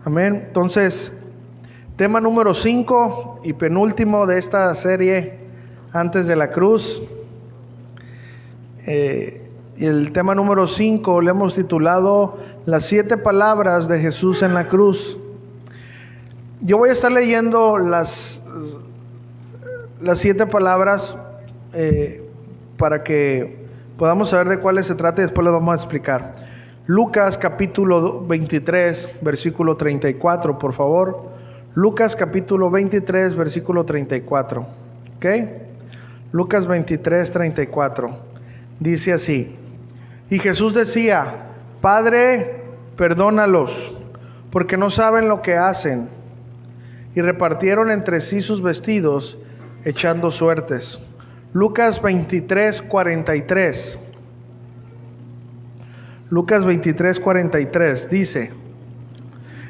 Amén. Entonces, tema número 5 y penúltimo de esta serie, antes de la cruz. Y el tema número 5 le hemos titulado las 7 palabras de Jesús en la cruz. Yo voy a estar leyendo las 7 palabras para que podamos saber de cuáles se trata y después les vamos a explicar. Lucas capítulo 23, versículo 34, por favor. Lucas capítulo 23, versículo 34. ¿Ok? Lucas 23, 34. Dice así: y Jesús decía: Padre, perdónalos, porque no saben lo que hacen. Y repartieron entre sí sus vestidos, echando suertes. Lucas 23, 43. Lucas 23, 43 dice: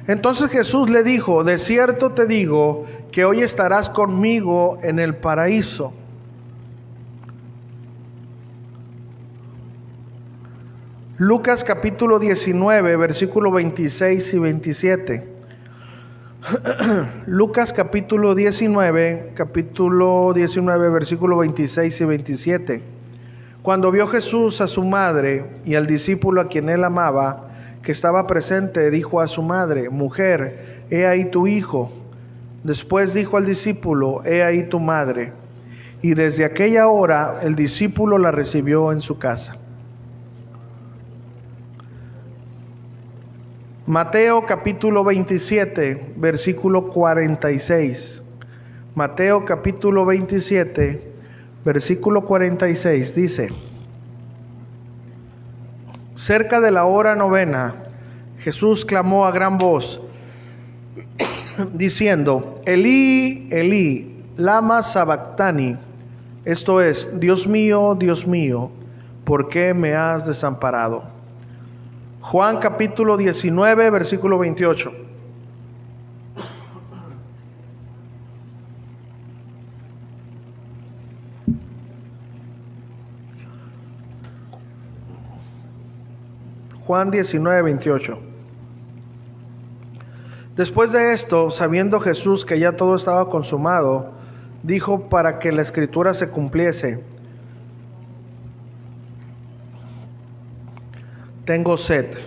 entonces Jesús le dijo: de cierto te digo que hoy estarás conmigo en el paraíso. Lucas capítulo 19, versículo 26 y 27. Lucas capítulo 19, versículo 26 y 27. Cuando vio Jesús a su madre y al discípulo a quien él amaba, que estaba presente, dijo a su madre: mujer, he ahí tu hijo. Después dijo al discípulo: he ahí tu madre. Y desde aquella hora el discípulo la recibió en su casa. Mateo capítulo 27, versículo 46. Mateo capítulo 27, versículo 46 dice: cerca de la hora novena, Jesús clamó a gran voz, diciendo: Elí, Elí, lama sabactani. Esto es: Dios mío, ¿por qué me has desamparado? Juan capítulo 19, versículo 28. Juan 19, 28. Después de esto, sabiendo Jesús que ya todo estaba consumado, dijo para que la escritura se cumpliese: tengo sed.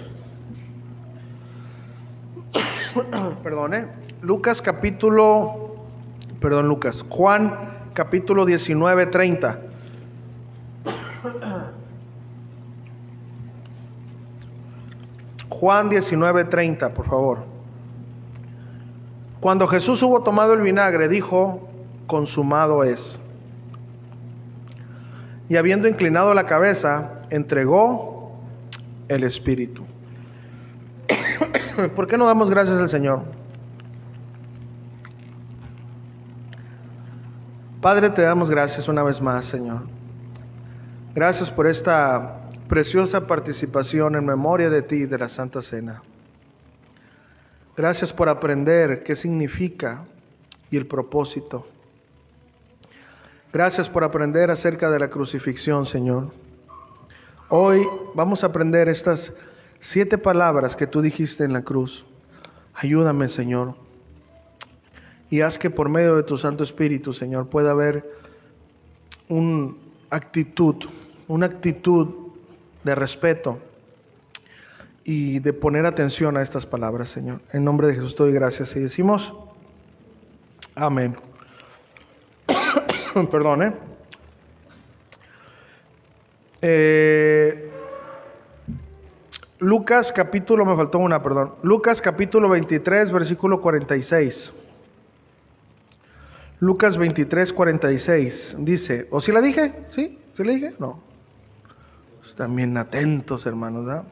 Juan capítulo 19, 30. Juan 19, 30, por favor. Cuando Jesús hubo tomado el vinagre, dijo: consumado es. Y habiendo inclinado la cabeza, entregó el Espíritu. ¿Por qué no damos gracias al Señor? Padre, te damos gracias una vez más, Señor. Gracias por esta preciosa participación en memoria de ti, de la Santa Cena. Gracias por aprender qué significa y el propósito. Gracias por aprender acerca de la crucifixión, Señor. Hoy vamos a aprender estas 7 palabras que tú dijiste en la cruz. Ayúdame, Señor, y haz que por medio de tu Santo Espíritu, Señor, pueda haber una actitud de respeto y de poner atención a estas palabras, Señor. En nombre de Jesús te doy gracias y decimos amén. Perdón, Lucas capítulo 23, versículo 46. Lucas 23, 46 dice, ¿o si la dije? ¿Sí? ¿Sí la dije? No. Están bien atentos, hermanos, ¿verdad?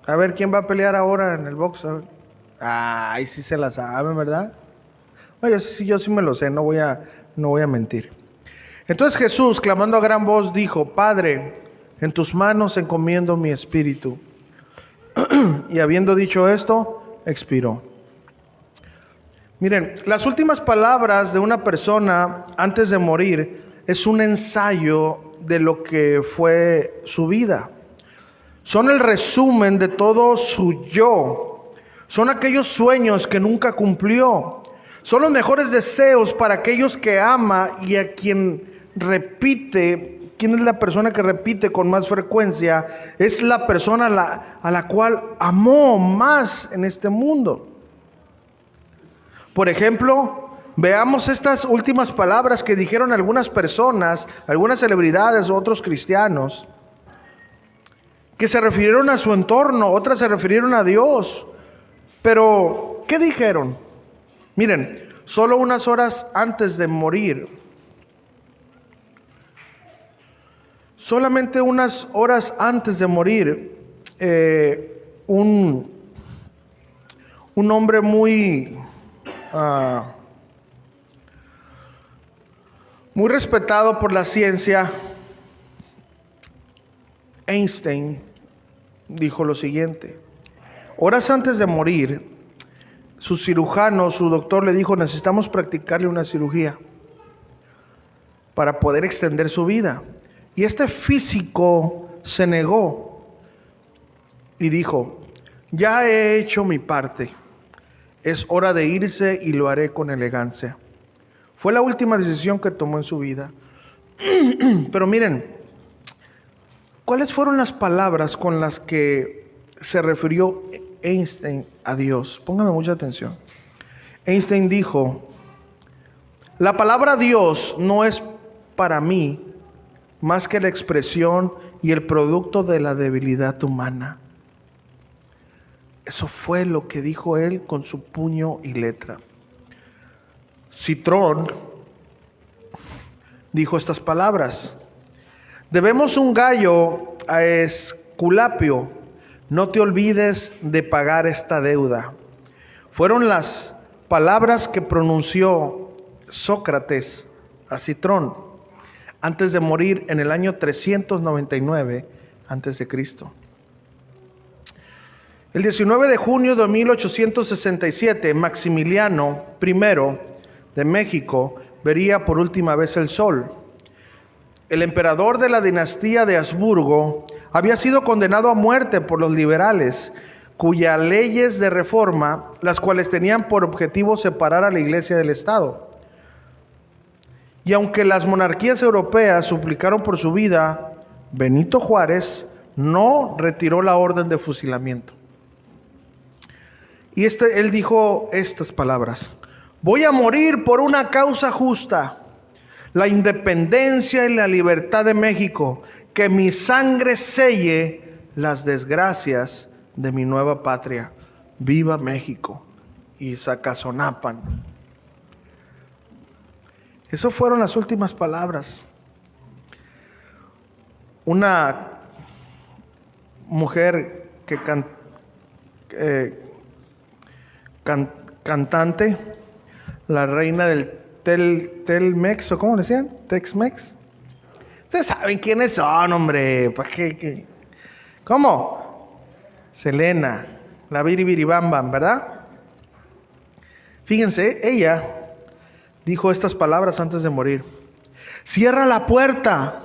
A ver, ¿quién va a pelear ahora en el box? A ver. Ay, sí se la saben, ¿verdad? Oye, yo sí me lo sé, no voy a mentir. Entonces Jesús, clamando a gran voz, dijo: Padre, en tus manos encomiendo mi espíritu. Y habiendo dicho esto, expiró. Miren, las últimas palabras de una persona antes de morir es un ensayo de lo que fue su vida. Son el resumen de todo su yo, Son aquellos sueños que nunca cumplió. Son los mejores deseos para aquellos que ama y a quien repite. ¿Quién es la persona que repite con más frecuencia? Es la persona a la cual amó más en este mundo. Por ejemplo, veamos estas últimas palabras que dijeron algunas personas, algunas celebridades o otros cristianos, que se refirieron a su entorno, otras se refirieron a Dios. Pero, ¿qué dijeron? Miren, solo unas horas antes de morir, solamente unas horas antes de morir, un hombre muy respetado por la ciencia, Einstein, dijo lo siguiente: horas antes de morir, su cirujano, su doctor le dijo: necesitamos practicarle una cirugía para poder extender su vida. Y este físico se negó y dijo: ya he hecho mi parte, es hora de irse y lo haré con elegancia. Fue la última decisión que tomó en su vida. Pero miren, ¿cuáles fueron las palabras con las que se refirió Einstein a Dios? Póngame mucha atención. Einstein dijo: la palabra Dios no es para mí más que la expresión y el producto de la debilidad humana. Eso fue lo que dijo él con su puño y letra. Citrón dijo estas palabras: debemos un gallo a Esculapio, no te olvides de pagar esta deuda. Fueron las palabras que pronunció Sócrates a Citrón antes de morir en el año 399 antes de Cristo. El 19 de junio de 1867, Maximiliano I de México vería por última vez el sol. El emperador de la dinastía de Habsburgo había sido condenado a muerte por los liberales, cuyas leyes de reforma, las cuales tenían por objetivo separar a la Iglesia del Estado. Y aunque las monarquías europeas suplicaron por su vida, Benito Juárez no retiró la orden de fusilamiento. Y él dijo estas palabras: voy a morir por una causa justa, la independencia y la libertad de México, que mi sangre selle las desgracias de mi nueva patria. ¡Viva México! Y Zacazonapan. Esas fueron las últimas palabras. Una mujer que cantante, la reina del Telmex, ¿o cómo le decían? Tex-Mex. Ustedes saben quiénes son, hombre. ¿Para qué? ¿Cómo? Selena, la biribiribambam, ¿verdad? Fíjense, ella dijo estas palabras antes de morir: cierra la puerta,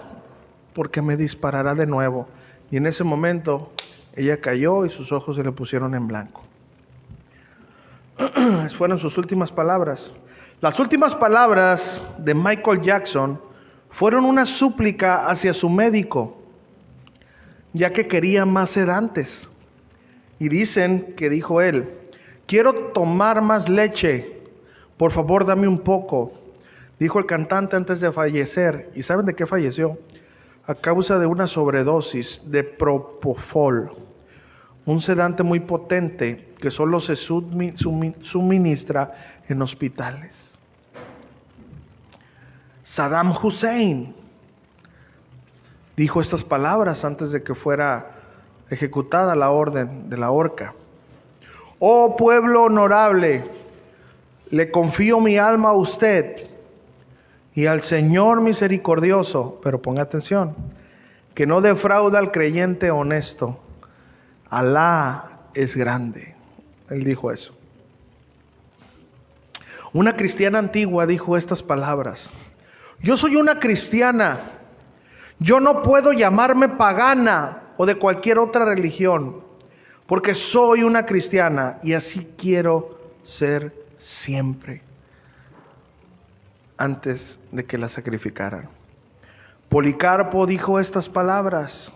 porque me disparará de nuevo. Y en ese momento ella cayó y sus ojos se le pusieron en blanco. Fueron sus últimas palabras. Las últimas palabras de Michael Jackson fueron una súplica hacia su médico, ya que quería más sedantes. Y dicen que dijo él: quiero tomar más leche, por favor dame un poco, dijo el cantante antes de fallecer. ¿Y saben de qué falleció? A causa de una sobredosis de propofol, un sedante muy potente que solo se suministra en hospitales. Saddam Hussein dijo estas palabras antes de que fuera ejecutada la orden de la horca: oh pueblo honorable, le confío mi alma a usted y al Señor misericordioso, pero ponga atención, que no defrauda al creyente honesto. Alá es grande. Él dijo eso. Una cristiana antigua dijo estas palabras: yo soy una cristiana, yo no puedo llamarme pagana o de cualquier otra religión, porque soy una cristiana y así quiero ser siempre, antes de que la sacrificaran. Policarpo dijo estas palabras.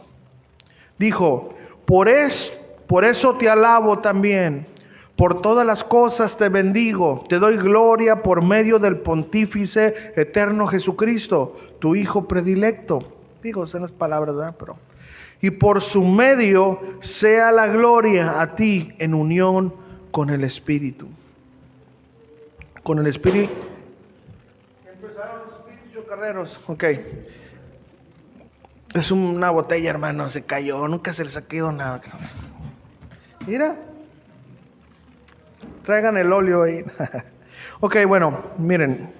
Dijo, por eso te alabo también, por todas las cosas te bendigo, te doy gloria por medio del pontífice eterno Jesucristo, tu Hijo predilecto. Digo, son las palabras, ¿verdad? Pero, y por su medio sea la gloria a ti en unión con el Espíritu. Con el Espíritu. Empezaron los espíritus chocarreros. Ok. Es una botella, hermano, se cayó, nunca se les ha caído nada. Mira. Traigan el óleo ahí. Ok, bueno, miren.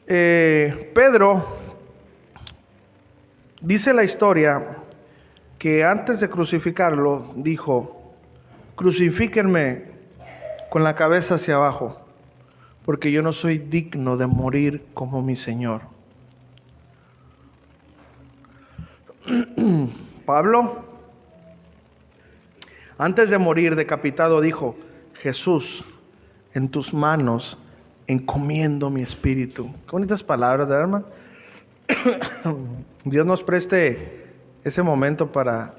Pedro, dice la historia que antes de crucificarlo, dijo, crucifíquenme con la cabeza hacia abajo, porque yo no soy digno de morir como mi Señor. Pablo, antes de morir decapitado, dijo, Jesús, en tus manos encomiendo mi espíritu. Qué bonitas palabras, ¿verdad, hermano? Dios nos preste ese momento para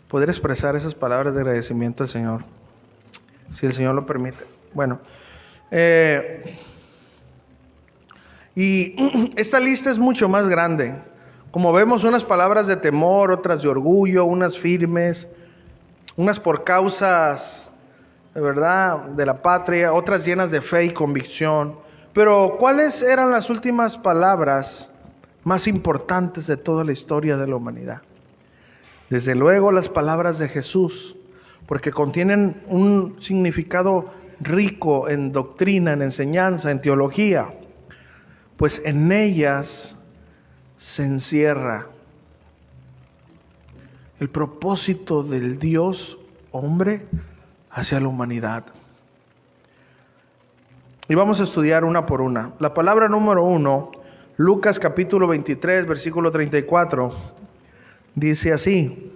poder expresar esas palabras de agradecimiento al Señor, si el Señor lo permite. Bueno, y esta lista es mucho más grande. Como vemos, unas palabras de temor, otras de orgullo, unas firmes, unas por causas, de verdad, de la patria, otras llenas de fe y convicción. Pero, ¿cuáles eran las últimas palabras más importantes de toda la historia de la humanidad? Desde luego, las palabras de Jesús, porque contienen un significado rico en doctrina, en enseñanza, en teología, pues en ellas se encierra el propósito del Dios hombre hacia la humanidad. Y vamos a estudiar una por una. La palabra número 1, Lucas capítulo 23, versículo 34, dice así.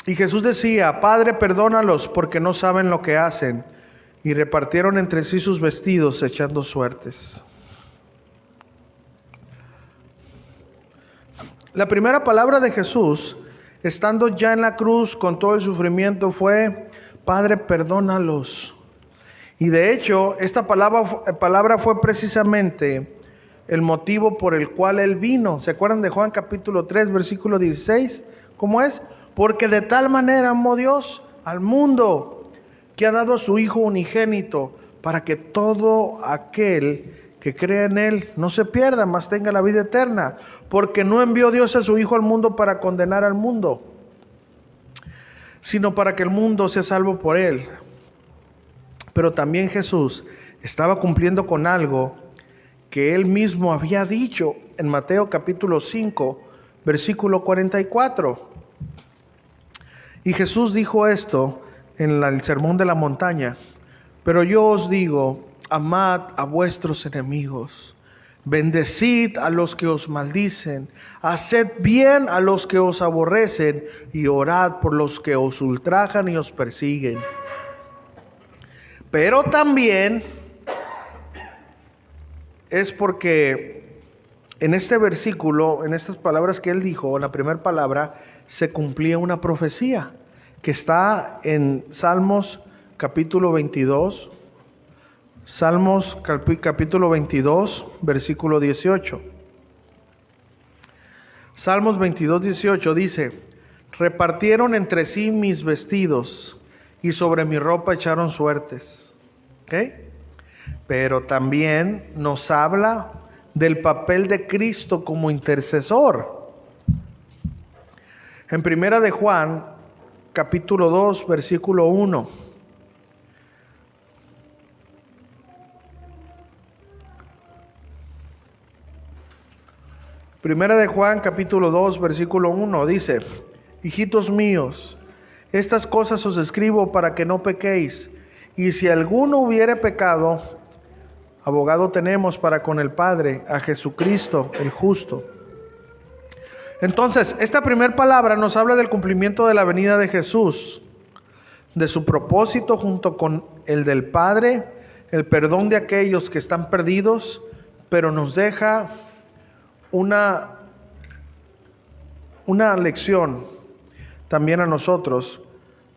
Y Jesús decía, Padre, perdónalos porque no saben lo que hacen. Y repartieron entre sí sus vestidos echando suertes. La primera palabra de Jesús, estando ya en la cruz con todo el sufrimiento, fue, Padre, perdónalos. Y de hecho, esta palabra fue precisamente el motivo por el cual Él vino. ¿Se acuerdan de Juan capítulo 3, versículo 16? ¿Cómo es? Porque de tal manera amó Dios al mundo, que ha dado a su Hijo unigénito, para que todo aquel que crea en Él no se pierda, mas tenga la vida eterna. Porque no envió Dios a su Hijo al mundo para condenar al mundo, sino para que el mundo sea salvo por Él. Pero también Jesús estaba cumpliendo con algo que Él mismo había dicho en Mateo capítulo 5, versículo 44. Y Jesús dijo esto en el Sermón de la Montaña. Pero yo os digo, amad a vuestros enemigos, bendecid a los que os maldicen, haced bien a los que os aborrecen y orad por los que os ultrajan y os persiguen. Pero también es porque en este versículo, en estas palabras que él dijo, en la primera palabra, se cumplía una profecía que está en Salmos capítulo 22. Salmos capítulo 22, versículo 18. Salmos 22, 18 dice, repartieron entre sí mis vestidos y sobre mi ropa echaron suertes. ¿Okay? Pero también nos habla del papel de Cristo como intercesor. En primera de Juan, capítulo 2, versículo 1. Primera de Juan, capítulo 2, versículo 1, dice, hijitos míos, estas cosas os escribo para que no pequéis. Y si alguno hubiere pecado, abogado tenemos para con el Padre, a Jesucristo el justo. Entonces, esta primera palabra nos habla del cumplimiento de la venida de Jesús, de su propósito junto con el del Padre, el perdón de aquellos que están perdidos, pero nos deja una lección también a nosotros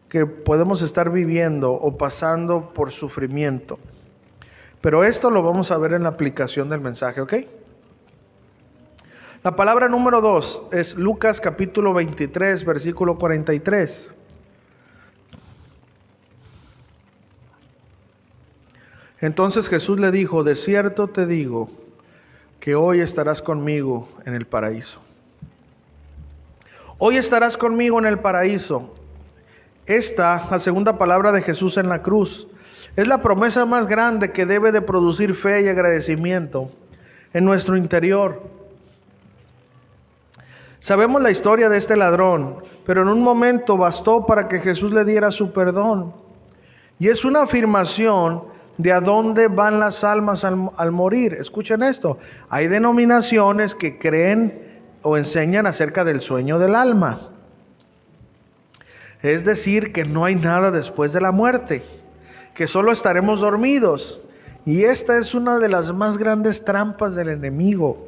que podemos estar viviendo o pasando por sufrimiento. Pero esto lo vamos a ver en la aplicación del mensaje, ¿ok? La palabra número 2 es Lucas capítulo 23, versículo 43. Entonces Jesús le dijo: de cierto te digo que hoy estarás conmigo en el paraíso. Hoy estarás conmigo en el paraíso. Esta, la segunda palabra de Jesús en la cruz, es la promesa más grande que debe de producir fe y agradecimiento en nuestro interior. Sabemos la historia de este ladrón, pero en un momento bastó para que Jesús le diera su perdón. Y es una afirmación de a dónde van las almas al morir. Escuchen esto. Hay denominaciones que creen o enseñan acerca del sueño del alma. Es decir, que no hay nada después de la muerte, que solo estaremos dormidos. Y esta es una de las más grandes trampas del enemigo,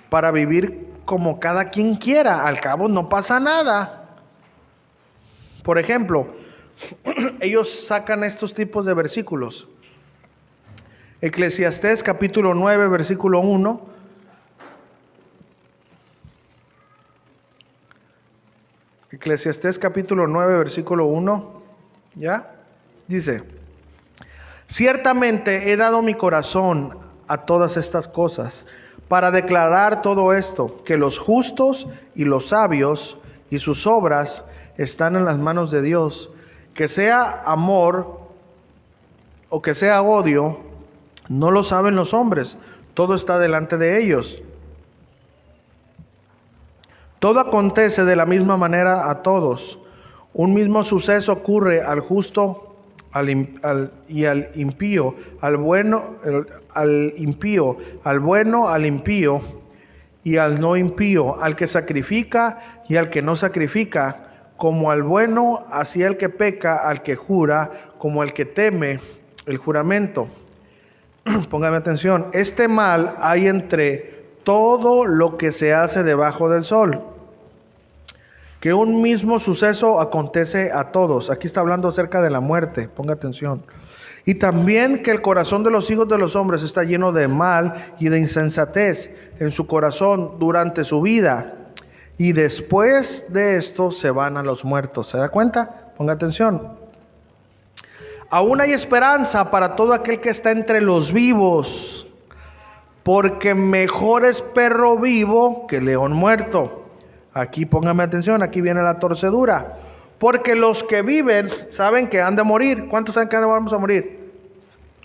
para vivir como cada quien quiera. Al cabo no pasa nada. Por ejemplo, ellos sacan estos tipos de versículos. Eclesiastés capítulo 9, versículo 1. Eclesiastés capítulo 9, versículo 1. ¿Ya? Dice: ciertamente he dado mi corazón a todas estas cosas, para declarar todo esto, que los justos y los sabios y sus obras están en las manos de Dios. Que sea amor o que sea odio, no lo saben los hombres, todo está delante de ellos. Todo acontece de la misma manera a todos. Un mismo suceso ocurre al justo y al impío, al bueno, al impío, al bueno, al impío y al no impío, al que sacrifica y al que no sacrifica, como al bueno, así al que peca, al que jura, como al que teme el juramento. Póngame atención, este mal hay entre todo lo que se hace debajo del sol, que un mismo suceso acontece a todos. Aquí está hablando acerca de la muerte, ponga atención. Y también que el corazón de los hijos de los hombres está lleno de mal y de insensatez en su corazón durante su vida. Y después de esto se van a los muertos. ¿Se da cuenta? Ponga atención. Aún hay esperanza para todo aquel que está entre los vivos, porque mejor es perro vivo que león muerto. Aquí póngame atención, aquí viene la torcedura. Porque los que viven saben que han de morir. ¿Cuántos saben que vamos a morir?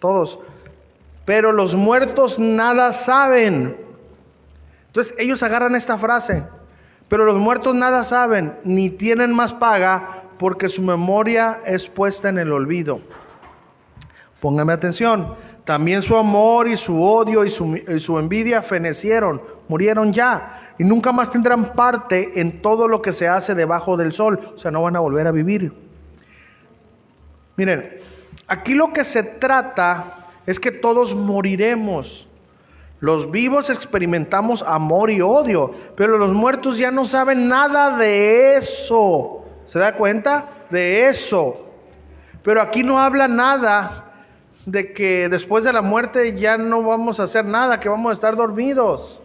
Todos. Pero los muertos nada saben. Entonces ellos agarran esta frase. Pero los muertos nada saben, ni tienen más paga, porque su memoria es puesta en el olvido. Póngame atención. También su amor y su odio y su envidia fenecieron, murieron ya, y nunca más tendrán parte en todo lo que se hace debajo del sol. O sea, no van a volver a vivir. Miren, aquí lo que se trata es que todos moriremos. Los vivos experimentamos amor y odio, pero los muertos ya no saben nada de eso. ¿Se da cuenta? De eso. Pero aquí no habla nada de que después de la muerte ya no vamos a hacer nada, que vamos a estar dormidos.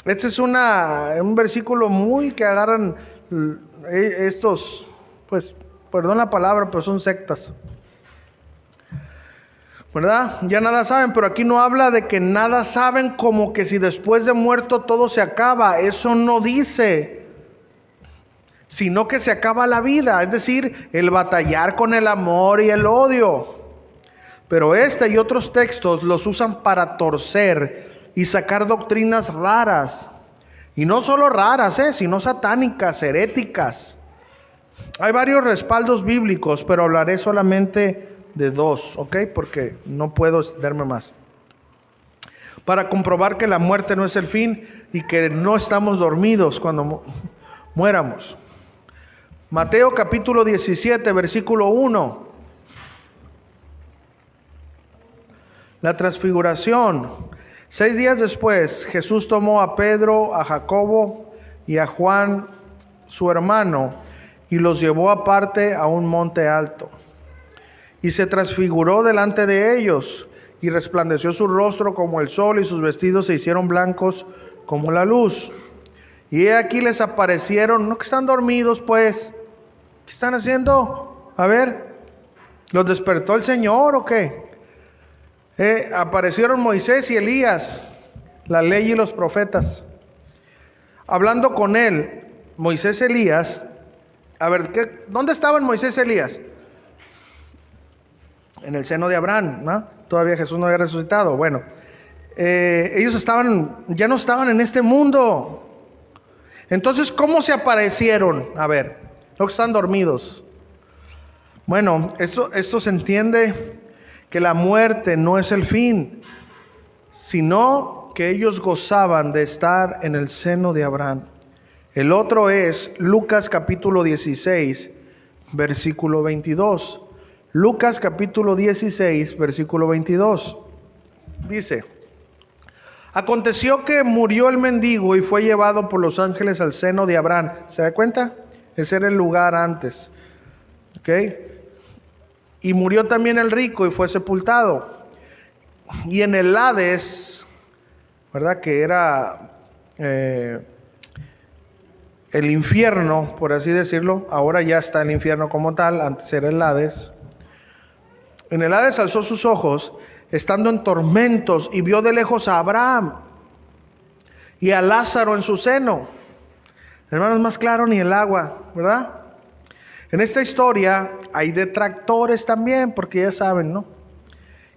Este es un versículo muy que agarran estos, pues, perdón la palabra, pero son sectas, ¿verdad? Ya nada saben, pero aquí no habla de que nada saben como que si después de muerto todo se acaba. Eso no dice, sino que se acaba la vida, es decir, el batallar con el amor y el odio. Pero este y otros textos los usan para torcer y sacar doctrinas raras. Y no solo raras, sino satánicas, heréticas. Hay varios respaldos bíblicos, pero hablaré solamente de dos, ¿ok? Porque no puedo extenderme más. para comprobar que la muerte no es el fin y que no estamos dormidos cuando muéramos. Mateo capítulo 17, versículo 1. La transfiguración. 6 días después, Jesús tomó a Pedro, a Jacobo y a Juan, su hermano, y los llevó aparte a un monte alto. Y se transfiguró delante de ellos, y resplandeció su rostro como el sol, y sus vestidos se hicieron blancos como la luz. Y he aquí les aparecieron, no que están dormidos pues, ¿qué están haciendo? A ver, ¿los despertó el Señor o qué? Aparecieron Moisés y Elías, la ley y los profetas, hablando con él. Moisés y Elías, a ver, ¿dónde estaban Moisés y Elías? En el seno de Abraham, ¿no? Todavía Jesús no había resucitado. Bueno, ellos ya no estaban en este mundo. Entonces, ¿cómo se aparecieron? A ver, los que están dormidos. Bueno, esto se entiende que la muerte no es el fin, sino que ellos gozaban de estar en el seno de Abraham. El otro es Lucas capítulo 16, versículo 22. Lucas capítulo 16, versículo 22. Dice: aconteció que murió el mendigo y fue llevado por los ángeles al seno de Abraham. ¿Se da cuenta? Ese era el lugar antes. ¿Ok? Y murió también el rico y fue sepultado. Y en el Hades, ¿verdad? Que era el infierno, por así decirlo. Ahora ya está el infierno como tal, antes era el Hades. En el Hades alzó sus ojos, estando en tormentos, y vio de lejos a Abraham y a Lázaro en su seno. Hermanos, más claro ni el agua, ¿verdad? En esta historia hay detractores también, porque ya saben, ¿no?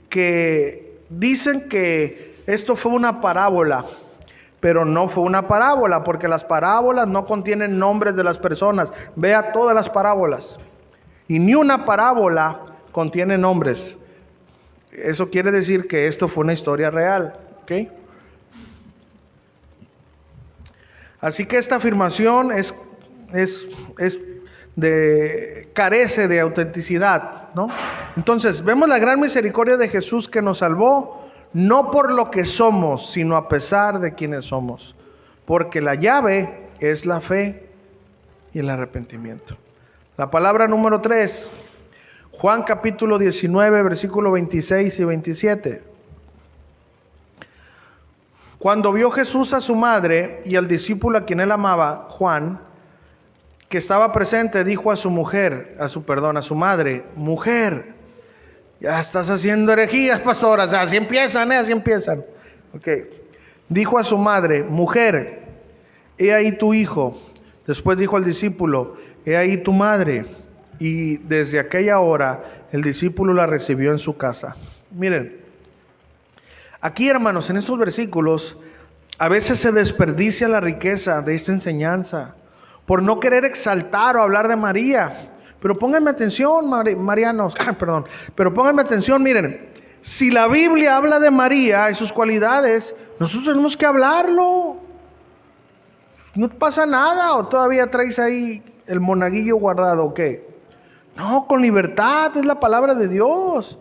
Que dicen que esto fue una parábola, pero no fue una parábola, porque las parábolas no contienen nombres de las personas. Vea todas las parábolas. Y ni una parábola contiene nombres. Eso quiere decir que esto fue una historia real, ¿ok? Así que esta afirmación carece de autenticidad, ¿no? Entonces, vemos la gran misericordia de Jesús que nos salvó, no por lo que somos, sino a pesar de quienes somos. Porque la llave es la fe y el arrepentimiento. La palabra número 3, Juan capítulo 19, versículo 26 y 27. Cuando vio Jesús a su madre y al discípulo a quien él amaba, Juan, que estaba presente, dijo a su madre: mujer, ya estás haciendo herejías, pastor. O sea, así empiezan. Okay. Dijo a su madre: mujer, he ahí tu hijo. Después dijo al discípulo: he ahí tu madre. Y desde aquella hora el discípulo la recibió en su casa. Miren, aquí, hermanos, en estos versículos a veces se desperdicia la riqueza de esta enseñanza por no querer exaltar o hablar de María. Pero pónganme atención, marianos, pero pónganme atención, miren, si la Biblia habla de María y sus cualidades, nosotros tenemos que hablarlo. No pasa nada, o todavía traes ahí el monaguillo guardado, ¿o qué? No, con libertad, es la palabra de Dios.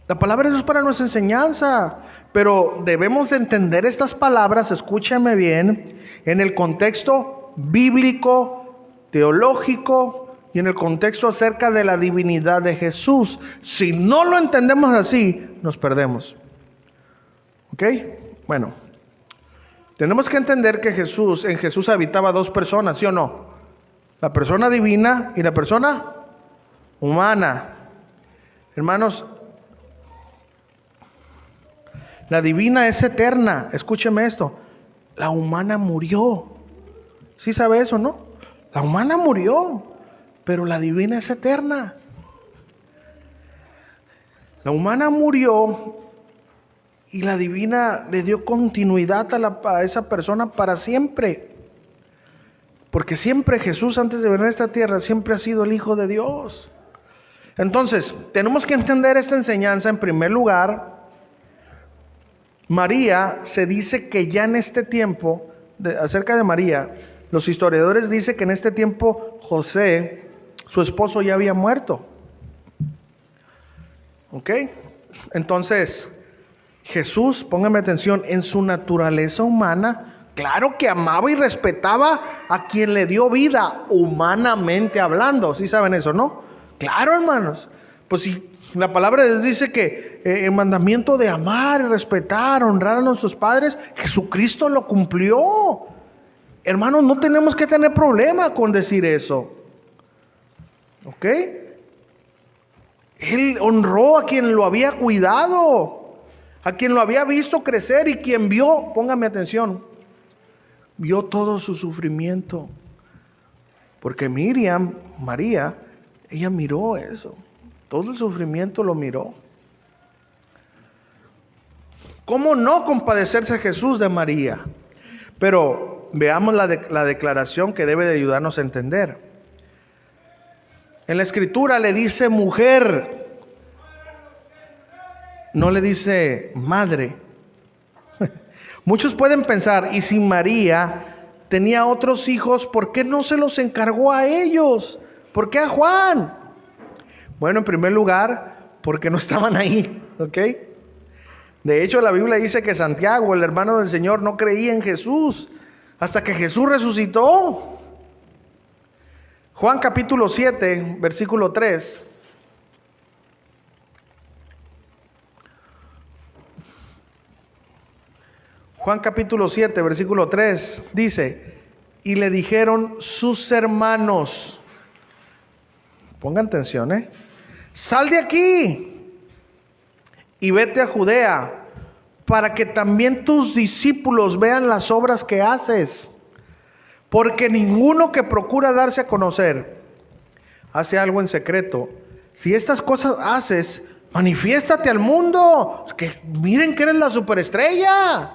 La palabra de Dios para nuestra enseñanza, pero debemos de entender estas palabras, escúchame bien, en el contexto bíblico, teológico y en el contexto acerca de la divinidad de Jesús. Si no lo entendemos así, nos perdemos. ¿Ok? Bueno, tenemos que entender que en Jesús habitaba dos personas, ¿sí o no? La persona divina y la persona humana. Hermanos, la divina es eterna. Escúcheme esto. La humana murió. ¿Sí sabe eso, no? La humana murió, pero la divina es eterna. La humana murió y la divina le dio continuidad a esa persona para siempre. Porque siempre Jesús, antes de venir a esta tierra, siempre ha sido el Hijo de Dios. Entonces, tenemos que entender esta enseñanza en primer lugar, María, se dice que ya en este tiempo, acerca de María, los historiadores dicen que en este tiempo José, su esposo, ya había muerto. ¿Ok? Entonces, Jesús, póngame atención, en su naturaleza humana, claro que amaba y respetaba a quien le dio vida, humanamente hablando. ¿Sí saben eso, no? Claro, hermanos. Pues si la palabra de Dios dice que el mandamiento de amar y respetar, honrar a nuestros padres, Jesucristo lo cumplió. Hermanos, no tenemos que tener problema con decir eso. ¿Ok? Él honró a quien lo había cuidado, a quien lo había visto crecer y quien vio, póngame atención, vio todo su sufrimiento. Porque Miriam, María, ella miró eso. Todo el sufrimiento lo miró. ¿Cómo no compadecerse Jesús de María? Pero veamos la declaración que debe de ayudarnos a entender. En la Escritura le dice mujer, no le dice madre. Muchos pueden pensar, y si María tenía otros hijos, ¿por qué no se los encargó a ellos? ¿Por qué a Juan? Bueno, en primer lugar, porque no estaban ahí, ¿ok? De hecho, la Biblia dice que Santiago, el hermano del Señor, no creía en Jesús hasta que Jesús resucitó. Juan capítulo 7, versículo 3. Juan capítulo 7, versículo 3 dice, y le dijeron sus hermanos, pongan atención, sal de aquí y vete a Judea, para que también tus discípulos vean las obras que haces. Porque ninguno que procura darse a conocer hace algo en secreto. Si estas cosas haces, manifiéstate al mundo, que miren que eres la superestrella.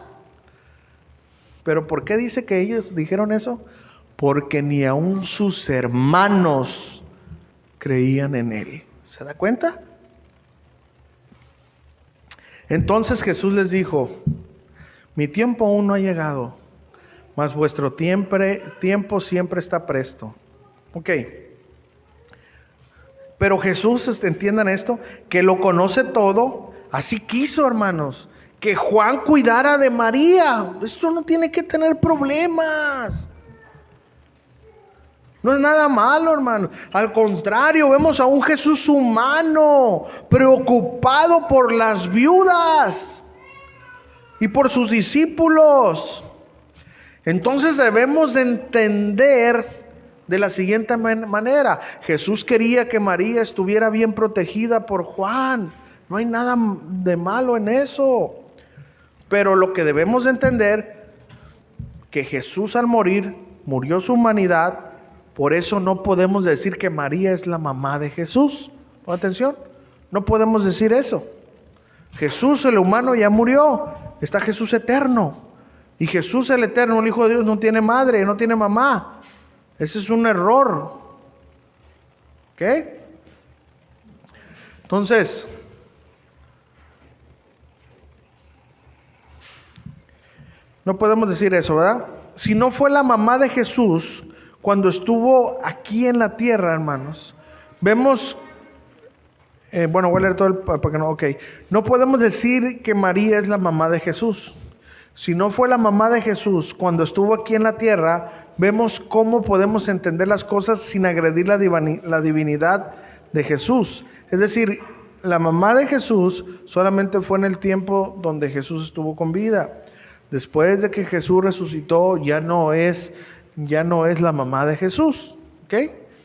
Pero ¿por qué dice que ellos dijeron eso? Porque ni aun sus hermanos creían en él. ¿Se da cuenta? Entonces Jesús les dijo, mi tiempo aún no ha llegado, mas vuestro tiempo siempre está presto. Ok. Pero Jesús, entiendan esto, que lo conoce todo, así quiso, hermanos, que Juan cuidara de María. Esto no tiene que tener problemas. No es nada malo, hermano. Al contrario, vemos a un Jesús humano, preocupado por las viudas y por sus discípulos. Entonces debemos de entender de la siguiente manera. Jesús quería que María estuviera bien protegida por Juan. No hay nada de malo en eso. Pero lo que debemos de entender, que Jesús al morir, murió su humanidad. Por eso no podemos decir que María es la mamá de Jesús. Pon atención. No podemos decir eso. Jesús el humano ya murió. Está Jesús eterno. Y Jesús el eterno, el Hijo de Dios, no tiene madre, no tiene mamá. Ese es un error. ¿Ok? Entonces, no podemos decir eso, ¿verdad? Si no fue la mamá de Jesús cuando estuvo aquí en la tierra, hermanos, vemos, bueno, voy a leer todo el, porque no, ok. No podemos decir que María es la mamá de Jesús. Si no fue la mamá de Jesús cuando estuvo aquí en la tierra, vemos cómo podemos entender las cosas sin agredir la divinidad de Jesús. Es decir, la mamá de Jesús solamente fue en el tiempo donde Jesús estuvo con vida. Después de que Jesús resucitó, ya no es la mamá de Jesús. ¿Ok?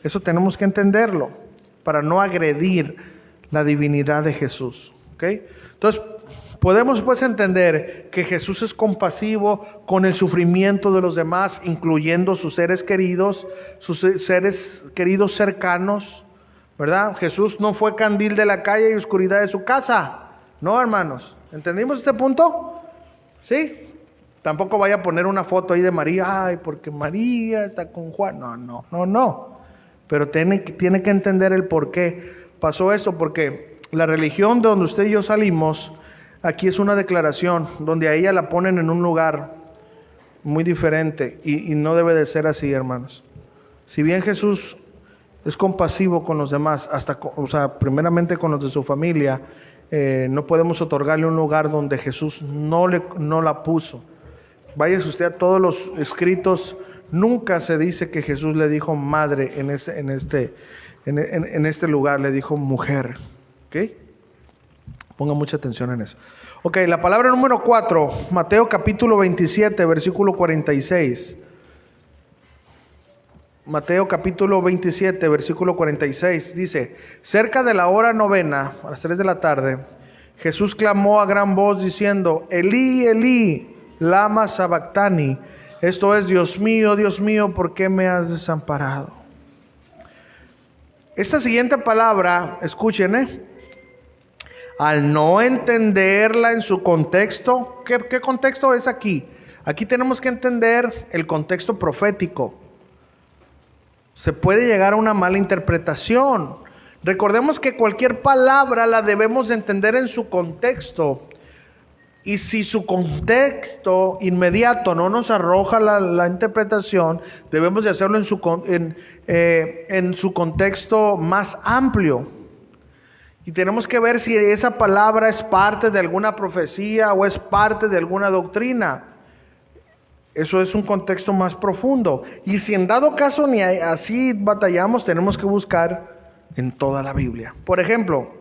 Eso tenemos que entenderlo para no agredir la divinidad de Jesús. ¿Ok? Entonces, podemos pues entender que Jesús es compasivo con el sufrimiento de los demás, incluyendo sus seres queridos cercanos, ¿verdad? Jesús no fue candil de la calle y oscuridad de su casa. No, hermanos. ¿Entendimos este punto? ¿Sí? Tampoco vaya a poner una foto ahí de María, ay, porque María está con Juan. No. Pero tiene que entender el por qué pasó esto, porque la religión de donde usted y yo salimos, aquí es una declaración donde a ella la ponen en un lugar muy diferente y no debe de ser así, hermanos. Si bien Jesús es compasivo con los demás, primeramente con los de su familia, no podemos otorgarle un lugar donde Jesús no la puso. Váyase usted a todos los escritos, nunca se dice que Jesús le dijo madre en este lugar, le dijo mujer. ¿Ok? Ponga mucha atención en eso. Ok, la palabra número 4, Mateo capítulo 27, versículo 46. Mateo capítulo 27, versículo 46, dice: cerca de la hora novena, a las 3 de la tarde, Jesús clamó a gran voz diciendo: Elí, Elí, lama sabactani. Esto es: Dios mío, ¿por qué me has desamparado? Esta siguiente palabra, escuchen, al no entenderla en su contexto, ¿qué contexto es aquí? Aquí tenemos que entender el contexto profético. Se puede llegar a una mala interpretación. Recordemos que cualquier palabra la debemos de entender en su contexto. Y si su contexto inmediato no nos arroja la interpretación, debemos de hacerlo en su contexto más amplio. Y tenemos que ver si esa palabra es parte de alguna profecía o es parte de alguna doctrina. Eso es un contexto más profundo. Y si en dado caso ni así batallamos, tenemos que buscar en toda la Biblia. Por ejemplo,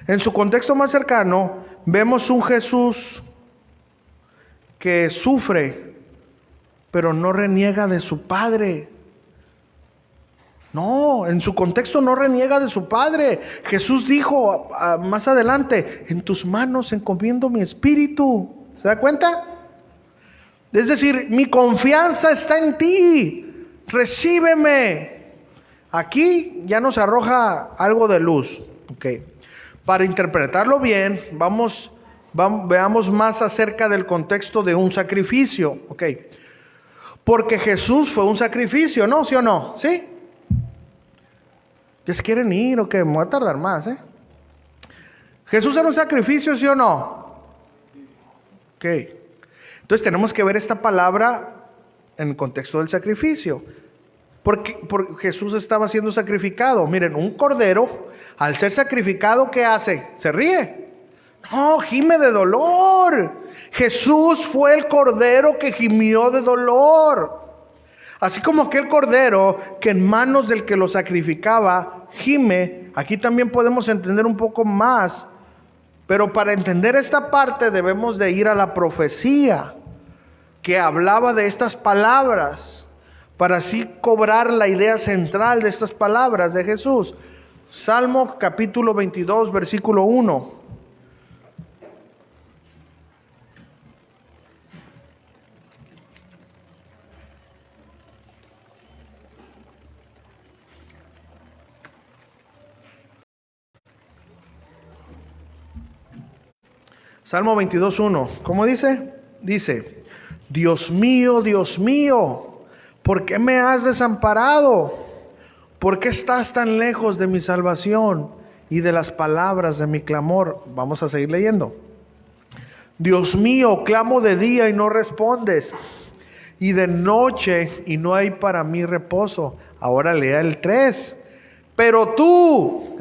en su contexto más cercano, vemos un Jesús que sufre, pero no reniega de su Padre. No, en su contexto no reniega de su Padre. Jesús dijo más adelante: en tus manos encomiendo mi espíritu. ¿Se da cuenta? Es decir, mi confianza está en ti. Recíbeme. Aquí ya nos arroja algo de luz. Okay. Para interpretarlo bien, veamos más acerca del contexto de un sacrificio. Okay. Porque Jesús fue un sacrificio, ¿no? ¿Sí o no? ¿Sí? ¿Ya se quieren ir o qué? Me voy a tardar más, ¿eh? ¿Jesús era un sacrificio, sí o no? Ok. Entonces tenemos que ver esta palabra en el contexto del sacrificio. Porque Jesús estaba siendo sacrificado. Miren, un cordero, al ser sacrificado, ¿qué hace? ¿Se ríe? No, gime de dolor. Jesús fue el cordero que gimió de dolor. Así como aquel cordero que en manos del que lo sacrificaba gime, aquí también podemos entender un poco más. Pero para entender esta parte debemos de ir a la profecía que hablaba de estas palabras, para así cobrar la idea central de estas palabras de Jesús. Salmo capítulo 22, versículo 1. Salmo 22:1, ¿cómo dice? Dice: Dios mío, ¿por qué me has desamparado? ¿Por qué estás tan lejos de mi salvación y de las palabras de mi clamor? Vamos a seguir leyendo. Dios mío, clamo de día y no respondes, y de noche y no hay para mí reposo. Ahora lea el 3. Pero tú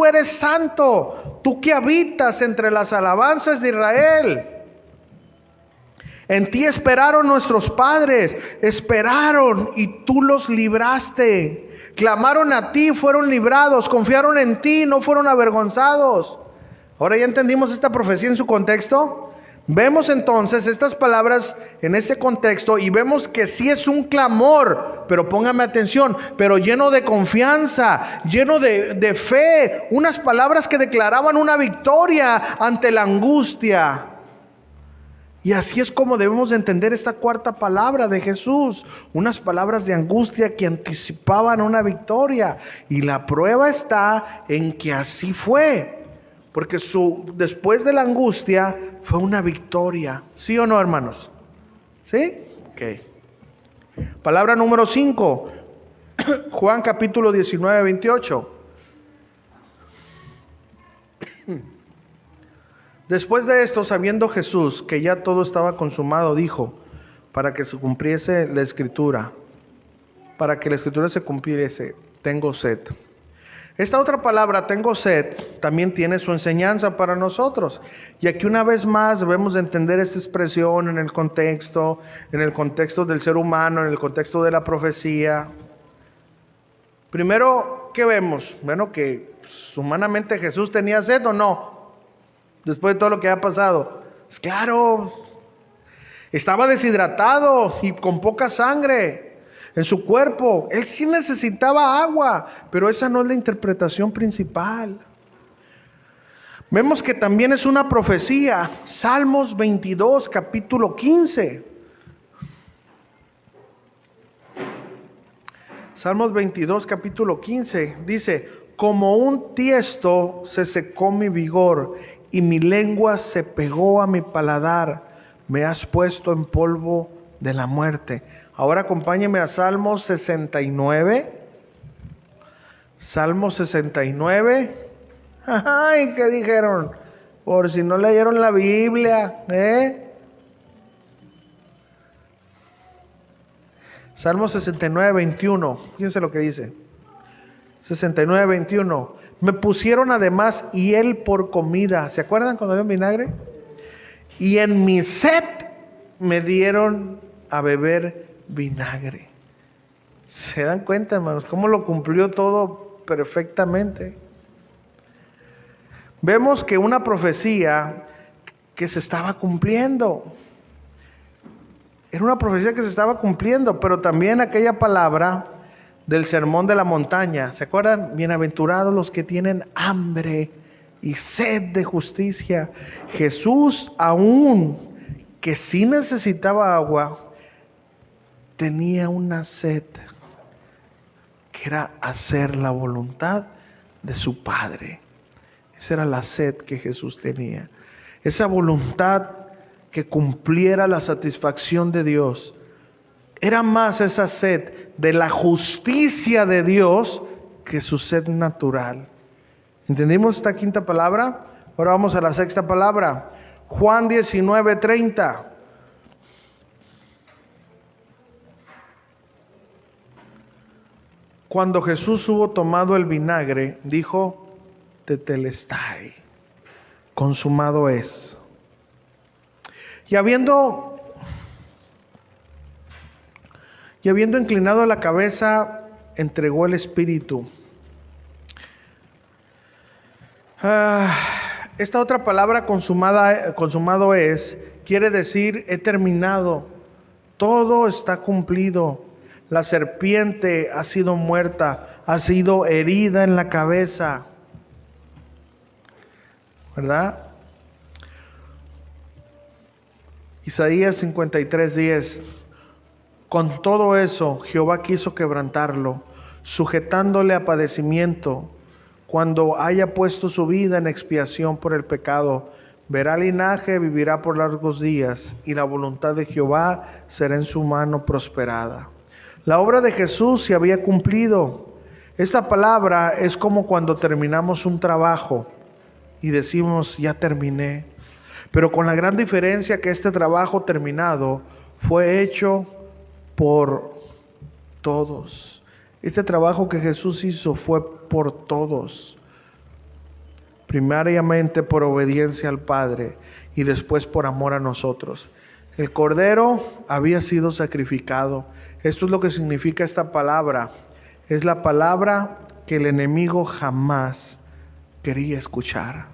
eres santo, tú que habitas entre las alabanzas de Israel. En ti esperaron nuestros padres, esperaron y tú los libraste. Clamaron a ti, fueron librados, confiaron en ti, no fueron avergonzados. Ahora ya entendimos esta profecía en su contexto. Vemos entonces estas palabras en este contexto y vemos que sí es un clamor, pero póngame atención, pero lleno de confianza, lleno de fe, unas palabras que declaraban una victoria ante la angustia. Y así es como debemos de entender esta cuarta palabra de Jesús, unas palabras de angustia que anticipaban una victoria. Y la prueba está en que así fue. Porque después de la angustia fue una victoria. ¿Sí o no, hermanos? ¿Sí? Ok. Palabra número 5. Juan capítulo 19, 28. Después de esto, sabiendo Jesús que ya todo estaba consumado, dijo, para que se cumpliese la escritura, para que la escritura se cumpliese, tengo sed. Esta otra palabra, tengo sed, también tiene su enseñanza para nosotros. Y aquí una vez más debemos de entender esta expresión en el contexto del ser humano, en el contexto de la profecía. Primero, ¿qué vemos? Bueno, que humanamente Jesús tenía sed o no, después de todo lo que ha pasado. Pues claro, estaba deshidratado y con poca sangre en su cuerpo. Él sí necesitaba agua, pero esa no es la interpretación principal. Vemos que también es una profecía. Salmos 22, capítulo 15. Salmos 22, capítulo 15. Dice, como un tiesto se secó mi vigor y mi lengua se pegó a mi paladar. Me has puesto en polvo de la muerte. Ahora acompáñeme a Salmos 69. Salmos 69. Ay, ¿qué dijeron? Por si no leyeron la Biblia, Salmos 69, 21. Fíjense lo que dice. 69, 21. Me pusieron además hiel por comida. ¿Se acuerdan cuando dieron vinagre? Y en mi sed me dieron a beber vinagre. ¿Se dan cuenta, hermanos? Cómo lo cumplió todo perfectamente. Vemos que una profecía que se estaba cumpliendo. Era una profecía que se estaba cumpliendo, pero también aquella palabra del sermón de la montaña. ¿Se acuerdan? Bienaventurados los que tienen hambre y sed de justicia. Jesús, aún que sí necesitaba agua, tenía una sed, que era hacer la voluntad de su Padre. Esa era la sed que Jesús tenía. Esa voluntad que cumpliera la satisfacción de Dios. Era más esa sed de la justicia de Dios que su sed natural. ¿Entendimos esta quinta palabra? Ahora vamos a la sexta palabra. Juan 19, 30. Cuando Jesús hubo tomado el vinagre, dijo, tetelestai, consumado es. Y habiendo inclinado la cabeza, entregó el espíritu. Esta otra palabra, consumado es, quiere decir, he terminado, todo está cumplido. La serpiente ha sido muerta, ha sido herida en la cabeza, ¿verdad? Isaías 53:10. Con todo eso, Jehová quiso quebrantarlo, sujetándole a padecimiento. Cuando haya puesto su vida en expiación por el pecado, verá linaje, vivirá por largos días, y la voluntad de Jehová será en su mano prosperada. La obra de Jesús se había cumplido. Esta palabra es como cuando terminamos un trabajo y decimos, ya terminé. Pero con la gran diferencia que este trabajo terminado fue hecho por todos. Este trabajo que Jesús hizo fue por todos. Primariamente por obediencia al Padre y después por amor a nosotros. El Cordero había sido sacrificado. Esto es lo que significa esta palabra. Es la palabra que el enemigo jamás quería escuchar.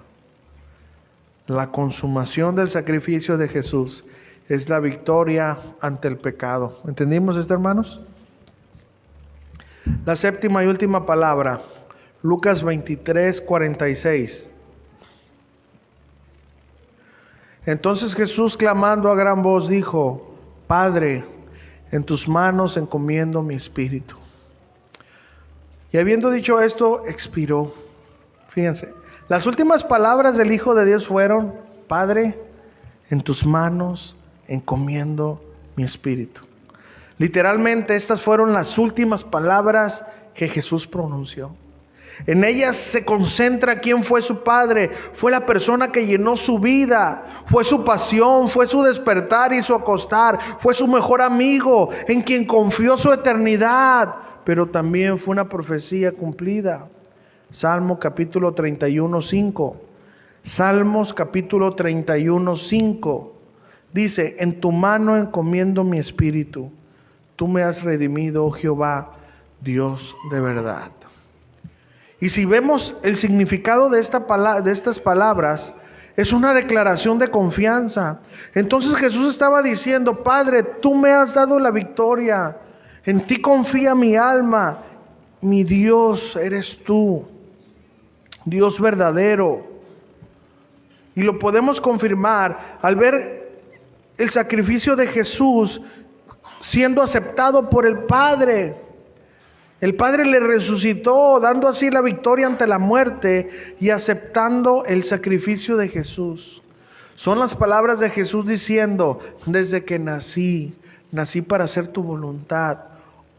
La consumación del sacrificio de Jesús es la victoria ante el pecado. ¿Entendimos esto, hermanos? La séptima y última palabra, Lucas 23:46. Entonces Jesús, clamando a gran voz, dijo, Padre, en tus manos encomiendo mi espíritu. Y habiendo dicho esto, expiró. Fíjense, las últimas palabras del Hijo de Dios fueron, Padre, en tus manos encomiendo mi espíritu. Literalmente estas fueron las últimas palabras que Jesús pronunció. En ellas se concentra quién fue su padre. Fue la persona que llenó su vida. Fue su pasión, fue su despertar y su acostar. Fue su mejor amigo, en quien confió su eternidad. Pero también fue una profecía cumplida. Salmo capítulo 31, 5. Salmos capítulo 31, 5. Dice: en tu mano encomiendo mi espíritu. Tú me has redimido, oh Jehová, Dios de verdad. Y si vemos el significado de estas palabras, es una declaración de confianza. Entonces Jesús estaba diciendo: Padre, tú me has dado la victoria. En ti confía mi alma. Mi Dios eres tú, Dios verdadero. Y lo podemos confirmar al ver el sacrificio de Jesús siendo aceptado por el Padre. El Padre le resucitó, dando así la victoria ante la muerte y aceptando el sacrificio de Jesús. Son las palabras de Jesús diciendo: desde que nací para hacer tu voluntad.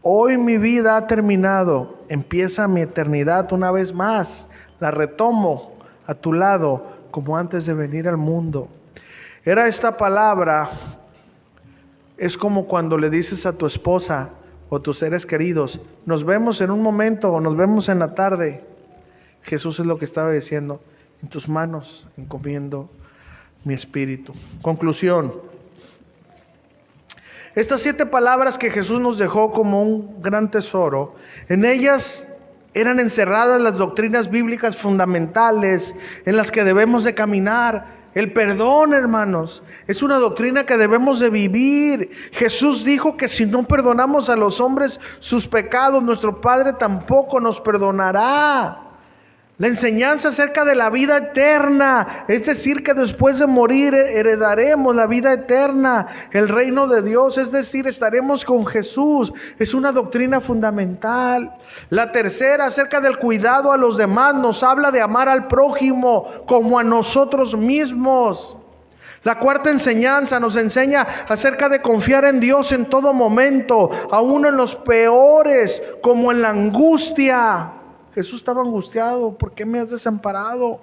Hoy mi vida ha terminado, empieza mi eternidad una vez más. La retomo a tu lado como antes de venir al mundo. Era esta palabra, es como cuando le dices a tu esposa o tus seres queridos: nos vemos en un momento o nos vemos en la tarde. Jesús es lo que estaba diciendo: en tus manos encomiendo mi espíritu. Conclusión: estas 7 palabras que Jesús nos dejó como un gran tesoro, en ellas eran encerradas las doctrinas bíblicas fundamentales en las que debemos de caminar. El perdón, hermanos, es una doctrina que debemos de vivir. Jesús dijo que si no perdonamos a los hombres sus pecados, nuestro Padre tampoco nos perdonará. La enseñanza acerca de la vida eterna, es decir, que después de morir heredaremos la vida eterna, el reino de Dios, es decir, estaremos con Jesús. Es una doctrina fundamental. La tercera, acerca del cuidado a los demás, nos habla de amar al prójimo como a nosotros mismos. La cuarta enseñanza nos enseña acerca de confiar en Dios en todo momento, aún en los peores, como en la angustia. Jesús estaba angustiado: ¿por qué me has desamparado?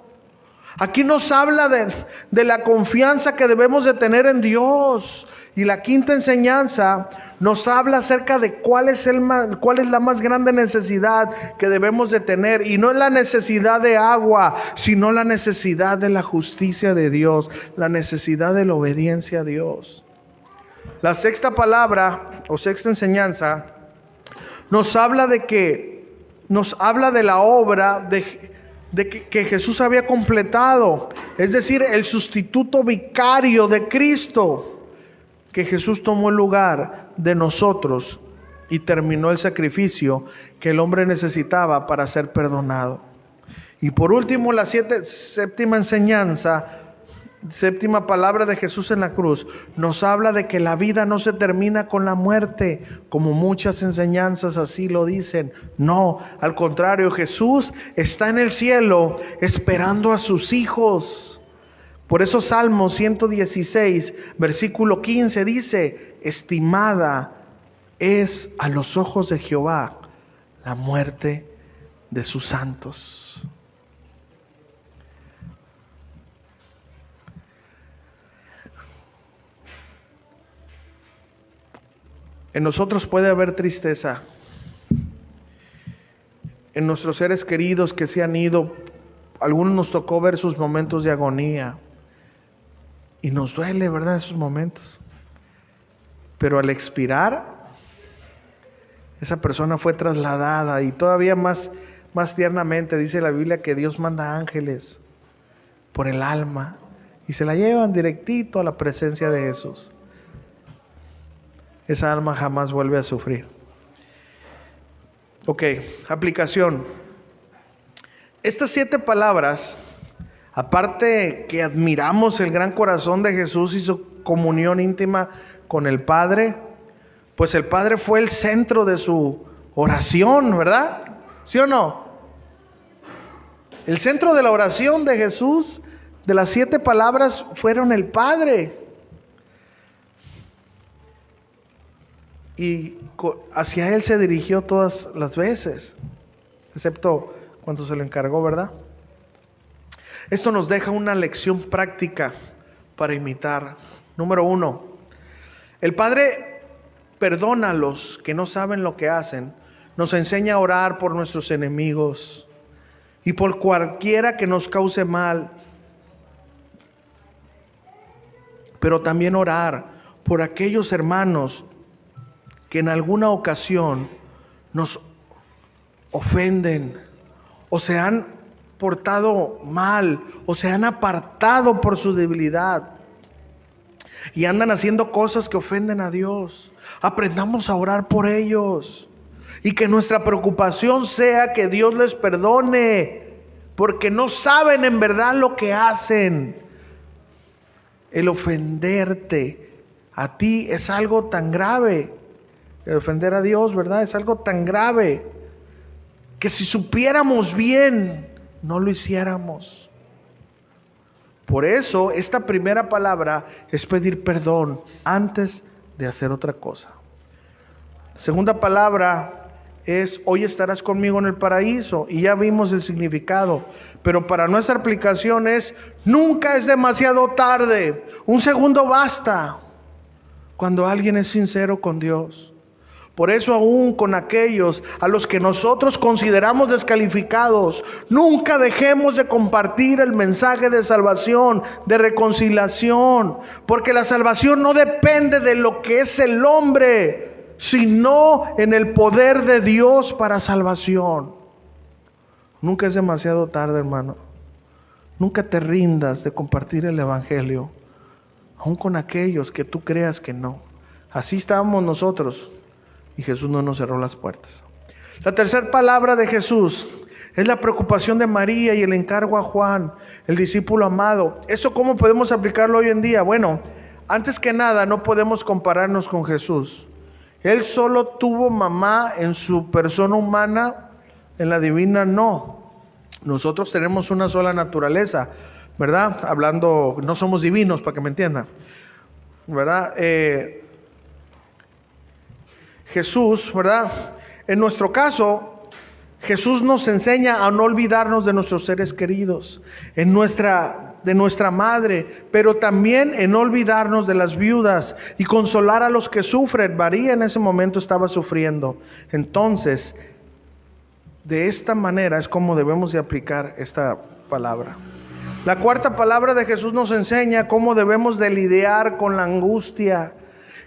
Aquí nos habla de la confianza que debemos de tener en Dios. Y la quinta enseñanza nos habla acerca de cuál es la más grande necesidad que debemos de tener. Y no es la necesidad de agua, sino la necesidad de la justicia de Dios, la necesidad de la obediencia a Dios. La sexta palabra o sexta enseñanza nos habla de la obra que Jesús había completado, es decir, el sustituto vicario de Cristo, que Jesús tomó el lugar de nosotros y terminó el sacrificio que el hombre necesitaba para ser perdonado. Y por último, la séptima enseñanza, séptima palabra de Jesús en la cruz, nos habla de que la vida no se termina con la muerte, como muchas enseñanzas así lo dicen. No, al contrario, Jesús está en el cielo esperando a sus hijos. Por eso Salmo 116, versículo 15 dice: estimada es a los ojos de Jehová la muerte de sus santos. En nosotros puede haber tristeza, en nuestros seres queridos que se han ido. Algunos nos tocó ver sus momentos de agonía y nos duele, ¿verdad?, esos momentos. Pero al expirar, esa persona fue trasladada, y todavía más tiernamente dice la Biblia que Dios manda ángeles por el alma y se la llevan directito a la presencia de Jesús. Esa alma jamás vuelve a sufrir. Ok, aplicación. Estas 7 palabras, aparte que admiramos el gran corazón de Jesús y su comunión íntima con el Padre, pues el Padre fue el centro de su oración, ¿verdad? ¿Sí o no? El centro de la oración de Jesús, de las 7 palabras, fueron el Padre. Y hacia Él se dirigió todas las veces, excepto cuando se lo encargó, ¿verdad? Esto nos deja una lección práctica para imitar. Número 1, el Padre perdona a los que no saben lo que hacen. Nos enseña a orar por nuestros enemigos y por cualquiera que nos cause mal. Pero también orar por aquellos hermanos que en alguna ocasión nos ofenden o se han portado mal o se han apartado por su debilidad y andan haciendo cosas que ofenden a Dios. Aprendamos a orar por ellos y que nuestra preocupación sea que Dios les perdone, porque no saben en verdad lo que hacen. El ofenderte a ti es algo tan grave. El ofender a Dios, ¿verdad? Es algo tan grave que si supiéramos bien, no lo hiciéramos. Por eso, esta primera palabra es pedir perdón antes de hacer otra cosa. La segunda palabra es: hoy estarás conmigo en el paraíso. Y ya vimos el significado. Pero para nuestra aplicación es: nunca es demasiado tarde. Un segundo basta cuando alguien es sincero con Dios. Por eso, aún con aquellos a los que nosotros consideramos descalificados, nunca dejemos de compartir el mensaje de salvación, de reconciliación, porque la salvación no depende de lo que es el hombre, sino en el poder de Dios para salvación. Nunca es demasiado tarde, hermano. Nunca te rindas de compartir el evangelio, aun con aquellos que tú creas que no. Así estábamos nosotros y Jesús no nos cerró las puertas. La tercera palabra de Jesús es la preocupación de María y el encargo a Juan, el discípulo amado. ¿Eso cómo podemos aplicarlo hoy en día? Bueno, antes que nada, no podemos compararnos con Jesús. Él solo tuvo mamá en su persona humana, en la divina no. Nosotros tenemos una sola naturaleza, ¿verdad? Hablando, no somos divinos, para que me entiendan, ¿verdad? Jesús, ¿verdad? En nuestro caso, Jesús nos enseña a no olvidarnos de nuestros seres queridos, de nuestra madre, pero también en no olvidarnos de las viudas y consolar a los que sufren. María en ese momento estaba sufriendo. Entonces, de esta manera es como debemos de aplicar esta palabra. La cuarta palabra de Jesús nos enseña cómo debemos de lidiar con la angustia,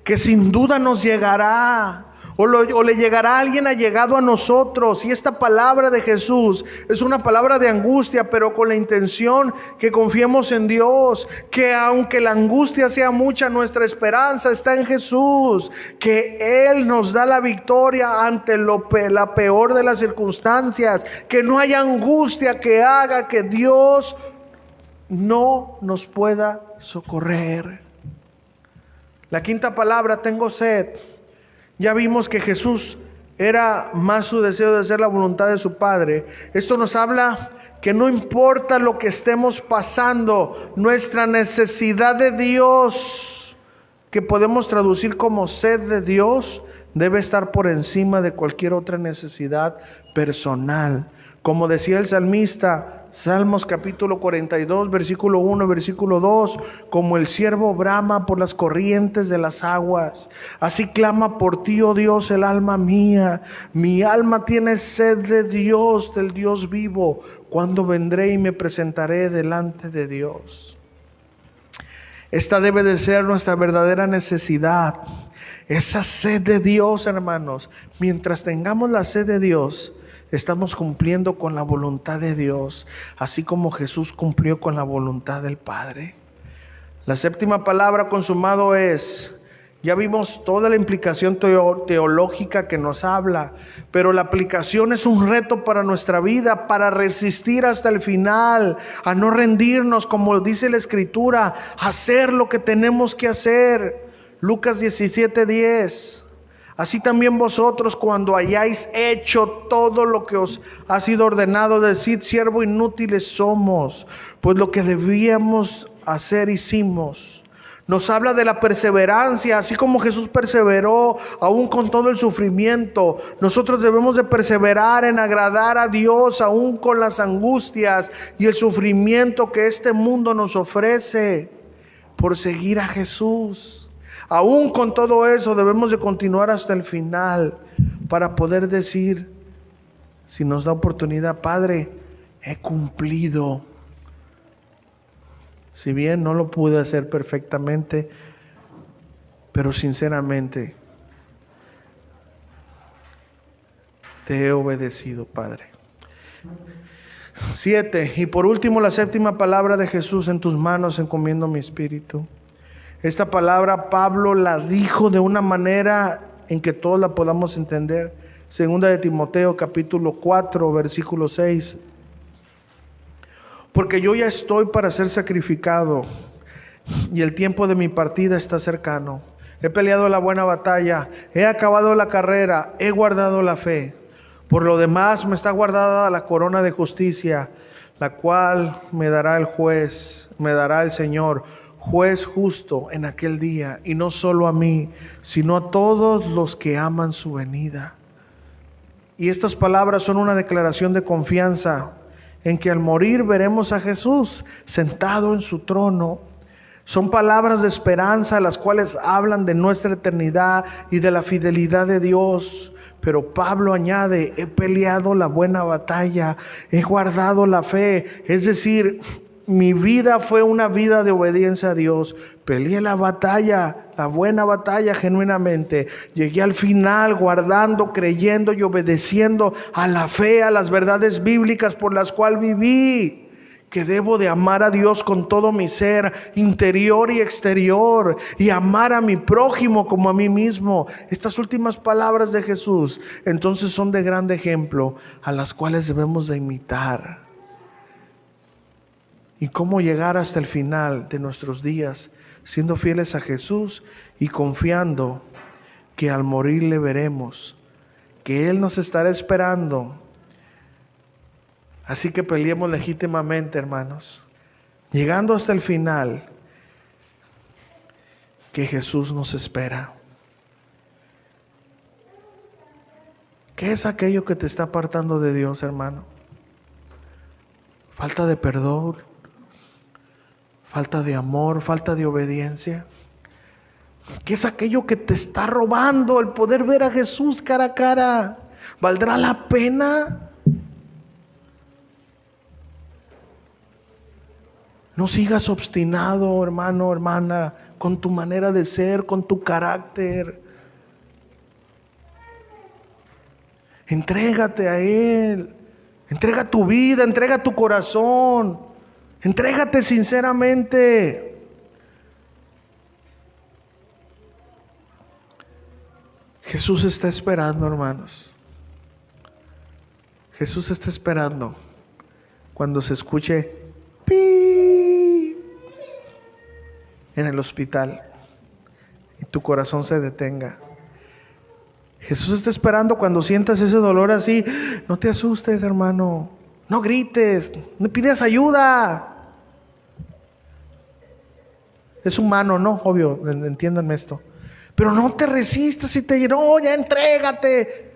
que sin duda nos llegará. O le llegará a alguien allegado a nosotros. Y esta palabra de Jesús es una palabra de angustia, pero con la intención que confiemos en Dios. Que aunque la angustia sea mucha, nuestra esperanza está en Jesús. Que Él nos da la victoria ante la peor de las circunstancias. Que no haya angustia que haga que Dios no nos pueda socorrer. La quinta palabra: tengo sed. Ya vimos que Jesús era más su deseo de hacer la voluntad de su Padre. Esto nos habla que no importa lo que estemos pasando, nuestra necesidad de Dios, que podemos traducir como sed de Dios, debe estar por encima de cualquier otra necesidad personal. Como decía el salmista, Salmos capítulo 42, versículo 1, versículo 2, como el ciervo brama por las corrientes de las aguas, así clama por ti, oh Dios, el alma mía. Mi alma tiene sed de Dios, del Dios vivo. ¿Cuándo vendré y me presentaré delante de Dios? Esta debe de ser nuestra verdadera necesidad. Esa sed de Dios, hermanos. Mientras tengamos la sed de Dios, estamos cumpliendo con la voluntad de Dios, así como Jesús cumplió con la voluntad del Padre. La séptima palabra, consumado es. Ya vimos toda la implicación teológica que nos habla, pero la aplicación es un reto para nuestra vida, para resistir hasta el final, a no rendirnos, como dice la Escritura, a hacer lo que tenemos que hacer. Lucas 17:10. Así también vosotros, cuando hayáis hecho todo lo que os ha sido ordenado, decid: siervo inútiles somos, pues lo que debíamos hacer hicimos. Nos habla de la perseverancia, así como Jesús perseveró aún con todo el sufrimiento. Nosotros debemos de perseverar en agradar a Dios aún con las angustias y el sufrimiento que este mundo nos ofrece por seguir a Jesús. Aún con todo eso debemos de continuar hasta el final para poder decir, si nos da oportunidad: Padre, he cumplido. Si bien no lo pude hacer perfectamente, pero sinceramente te he obedecido, Padre. 7. Y por último, la séptima palabra de Jesús: en tus manos encomiendo mi espíritu. Esta palabra Pablo la dijo de una manera en que todos la podamos entender. Segunda de Timoteo capítulo 4 versículo 6. Porque yo ya estoy para ser sacrificado y el tiempo de mi partida está cercano. He peleado la buena batalla, he acabado la carrera, he guardado la fe. Por lo demás me está guardada la corona de justicia, la cual me dará el juez, me dará el Señor, juez justo en aquel día, y no solo a mí, sino a todos los que aman su venida. Y estas palabras son una declaración de confianza en que al morir veremos a Jesús sentado en su trono. Son palabras de esperanza, las cuales hablan de nuestra eternidad y de la fidelidad de Dios. Pero Pablo añade: he peleado la buena batalla, he guardado la fe. Es decir, mi vida fue una vida de obediencia a Dios. Peleé la batalla, la buena batalla genuinamente. Llegué al final guardando, creyendo y obedeciendo a la fe, a las verdades bíblicas por las cuales viví. Que debo de amar a Dios con todo mi ser, interior y exterior, y amar a mi prójimo como a mí mismo. Estas últimas palabras de Jesús entonces son de grande ejemplo, a las cuales debemos de imitar. Y cómo llegar hasta el final de nuestros días, siendo fieles a Jesús y confiando que al morir le veremos, que Él nos estará esperando. Así que peleemos legítimamente, hermanos, llegando hasta el final, que Jesús nos espera. ¿Qué es aquello que te está apartando de Dios, hermano? Falta de perdón, falta de amor, falta de obediencia. ¿Qué es aquello que te está robando el poder ver a Jesús cara a cara? ¿Valdrá la pena? No sigas obstinado, hermano, hermana, con tu manera de ser, con tu carácter. Entrégate a Él. Entrega tu vida, entrega tu corazón. Entrégate sinceramente. Jesús está esperando, hermanos. Jesús está esperando cuando se escuche ¡pi! En el hospital y tu corazón se detenga. Jesús está esperando cuando sientas ese dolor así. No te asustes, hermano. No grites, no pidas ayuda. Es humano, ¿no? Obvio, entiéndanme esto. Pero no te resistas y te dirán: no, ya entrégate.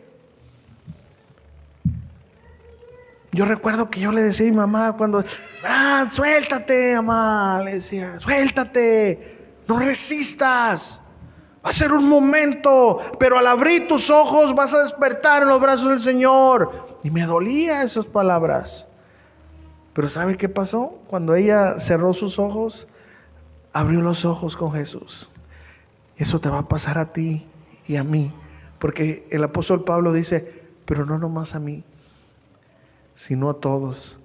Yo recuerdo que yo le decía a mi mamá cuando: suéltate, mamá. Le decía: suéltate, no resistas. Va a ser un momento, pero al abrir tus ojos vas a despertar en los brazos del Señor. Y me dolía esas palabras. Pero ¿sabe qué pasó? Cuando ella cerró sus ojos, abrió los ojos con Jesús. Eso te va a pasar a ti y a mí. Porque el apóstol Pablo dice: pero no nomás a mí, sino a todos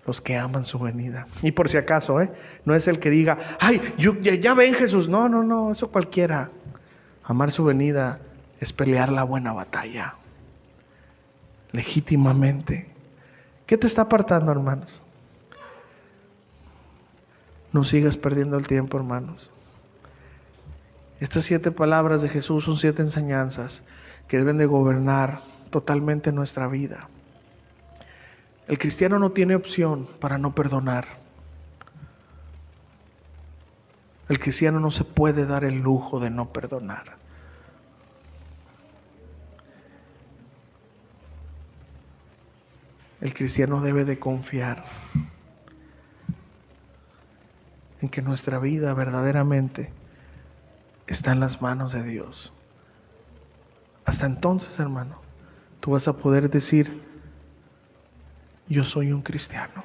los que aman su venida. Y por si acaso, no es el que diga: ay, ya ven Jesús. No, eso cualquiera. Amar su venida es pelear la buena batalla legítimamente. ¿Qué te está apartando, hermanos? No sigas perdiendo el tiempo, hermanos. Estas 7 palabras de Jesús son 7 enseñanzas que deben de gobernar totalmente nuestra vida. El cristiano no tiene opción para no perdonar. El cristiano no se puede dar el lujo de no perdonar. El cristiano debe de confiar en que nuestra vida verdaderamente está en las manos de Dios. Hasta entonces, hermano, tú vas a poder decir: yo soy un cristiano.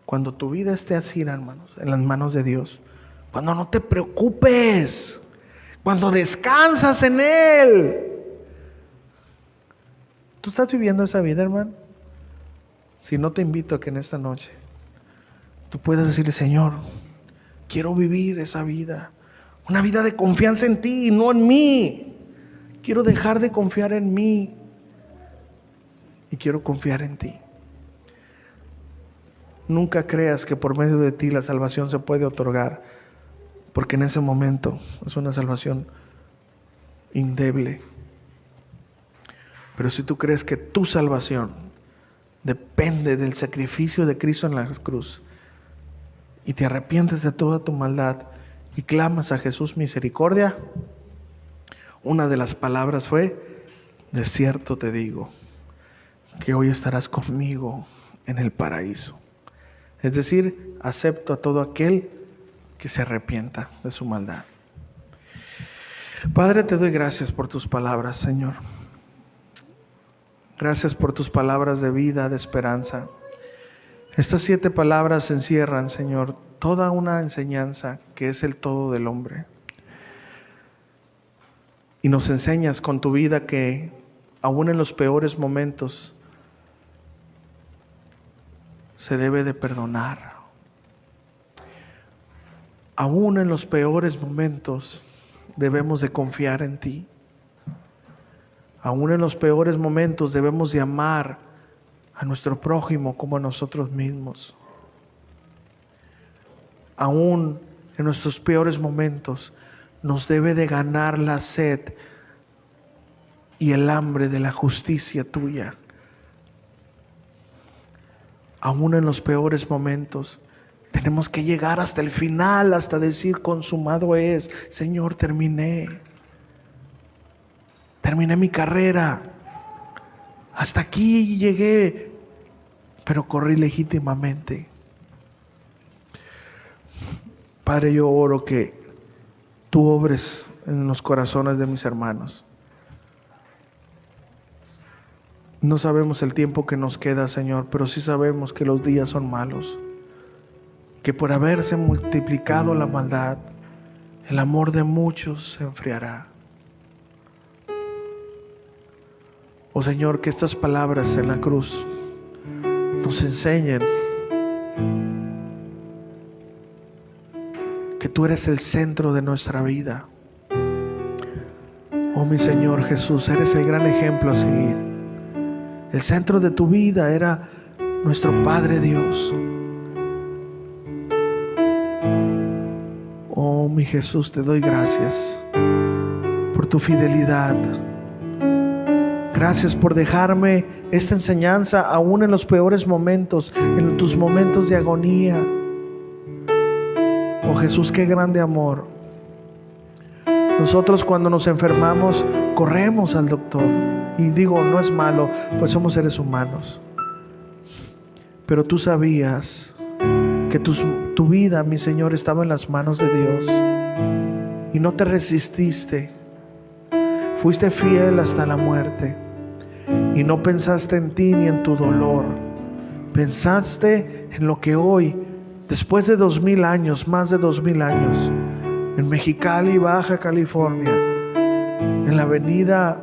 Cuando tu vida esté así, hermanos, en las manos de Dios, cuando no te preocupes, cuando descansas en Él. ¿Tú estás viviendo esa vida, hermano? Si no, te invito a que en esta noche tú puedas decirle: Señor, quiero vivir esa vida, una vida de confianza en ti y no en mí. Quiero dejar de confiar en mí y quiero confiar en ti. Nunca creas que por medio de ti la salvación se puede otorgar, porque en ese momento es una salvación endeble. Pero si tú crees que tu salvación depende del sacrificio de Cristo en la cruz y te arrepientes de toda tu maldad y clamas a Jesús misericordia, una de las palabras fue: de cierto te digo que hoy estarás conmigo en el paraíso. Es decir, acepto a todo aquel que se arrepienta de su maldad. Padre, te doy gracias por tus palabras, Señor. Gracias por tus palabras de vida, de esperanza. Estas 7 palabras encierran, Señor, toda una enseñanza que es el todo del hombre. Y nos enseñas con tu vida que aún en los peores momentos se debe de perdonar. Aún en los peores momentos debemos de confiar en ti. Aún en los peores momentos debemos de amar a nuestro prójimo como a nosotros mismos. Aún en nuestros peores momentos nos debe de ganar la sed y el hambre de la justicia tuya. Aún en los peores momentos tenemos que llegar hasta el final, hasta decir: consumado es. Señor, terminé mi carrera, hasta aquí llegué, pero corrí legítimamente. Padre, yo oro que tú obres en los corazones de mis hermanos. No sabemos el tiempo que nos queda, Señor, pero sí sabemos que los días son malos, que por haberse multiplicado la maldad, el amor de muchos se enfriará. Oh Señor, que estas palabras en la cruz nos enseñen que tú eres el centro de nuestra vida. Oh mi Señor Jesús, eres el gran ejemplo a seguir. El centro de tu vida era nuestro Padre Dios. Oh mi Jesús, te doy gracias por tu fidelidad. Gracias por dejarme esta enseñanza aún en los peores momentos, en tus momentos de agonía. Oh Jesús, qué grande amor. Nosotros cuando nos enfermamos corremos al doctor. Y digo, no es malo, pues somos seres humanos. Pero tú sabías que tu vida, mi Señor, estaba en las manos de Dios. Y no te resististe. Fuiste fiel hasta la muerte. Y no pensaste en ti ni en tu dolor. Pensaste en lo que hoy, después de 2000 años, más de 2000 años, en Mexicali, Baja California, en la avenida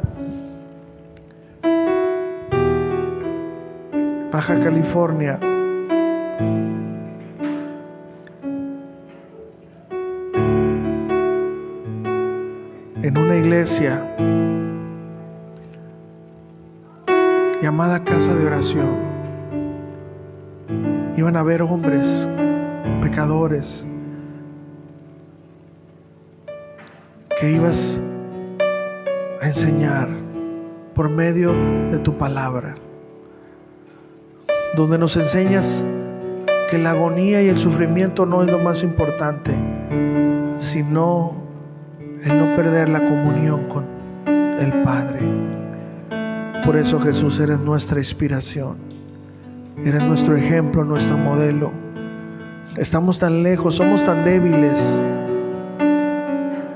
Baja California, en una iglesia llamada Casa de Oración, iban a haber hombres pecadores que ibas a enseñar por medio de tu palabra, donde nos enseñas que la agonía y el sufrimiento no es lo más importante, sino el no perder la comunión con el Padre. Por eso, Jesús, eres nuestra inspiración, eres nuestro ejemplo, nuestro modelo. Estamos tan lejos, somos tan débiles.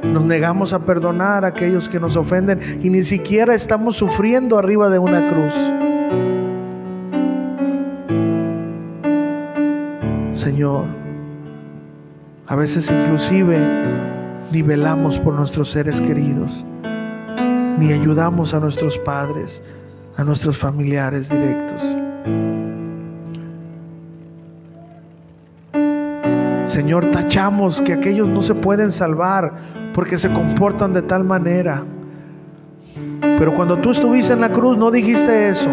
Nos negamos a perdonar a aquellos que nos ofenden y ni siquiera estamos sufriendo arriba de una cruz. Señor, a veces inclusive ni velamos por nuestros seres queridos, ni ayudamos a nuestros padres, a nuestros familiares directos. Señor, tachamos que aquellos no se pueden salvar porque se comportan de tal manera. Pero cuando tú estuviste en la cruz no dijiste eso.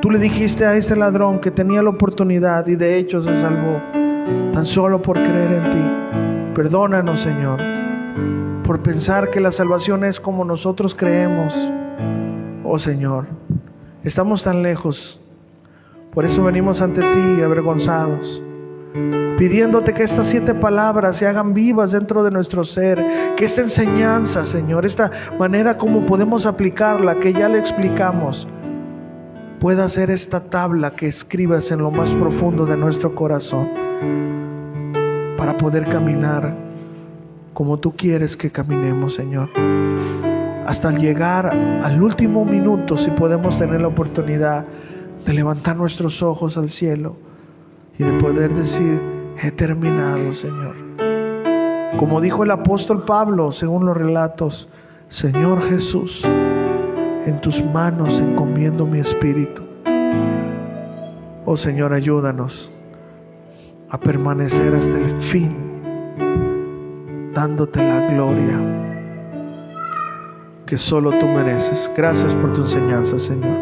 Tú le dijiste a ese ladrón que tenía la oportunidad y de hecho se salvó, tan solo por creer en ti. Perdónanos, Señor, por pensar que la salvación es como nosotros creemos. Oh Señor, estamos tan lejos. Por eso venimos ante ti avergonzados, pidiéndote que estas 7 palabras se hagan vivas dentro de nuestro ser, que esta enseñanza, Señor, esta manera como podemos aplicarla, que ya le explicamos, pueda ser esta tabla que escribas en lo más profundo de nuestro corazón, para poder caminar como tú quieres que caminemos, Señor, hasta llegar al último minuto, si podemos tener la oportunidad de levantar nuestros ojos al cielo y de poder decir: he terminado, Señor. Como dijo el apóstol Pablo, según los relatos: Señor Jesús, en tus manos encomiendo mi espíritu. Oh Señor, ayúdanos a permanecer hasta el fin, dándote la gloria que solo tú mereces. Gracias por tu enseñanza, Señor.